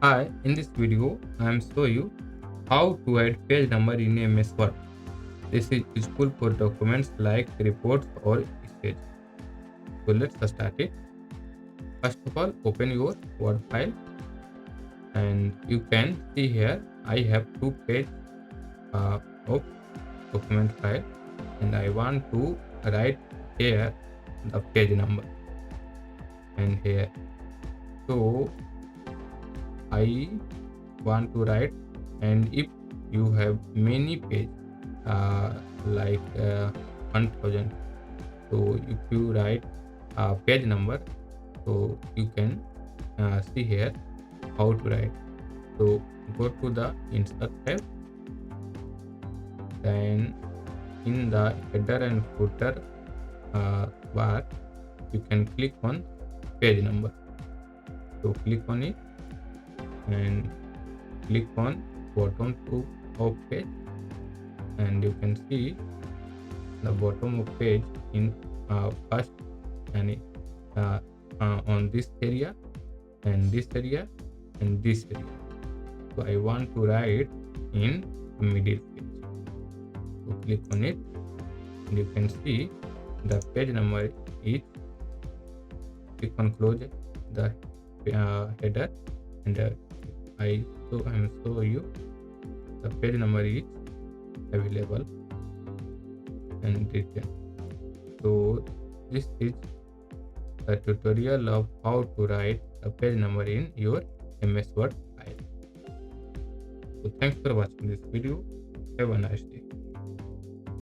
Hi, in this video, I am show you how to add page number in MS Word. This is useful for documents like reports or sketch. So let's start it. First of all, open your Word file and you can see here I have two page of document file and I want to write here the page number and here. So I want to write, and if you have many page uh, like 1000, so if you write page number, so you can see here how to write. So go to the insert tab, then in the header and footer bar you can click on page number. So click on it and click on bottom two of page, and you can see the bottom of page in first and on this area and this area and this area. So I want to write in middle page. So click on it and you can see the page number is, click on close the header, and I am show you the page number is available and written. So this is the tutorial of how to write a page number in your MS Word file. So thanks for watching this video. Have a nice day.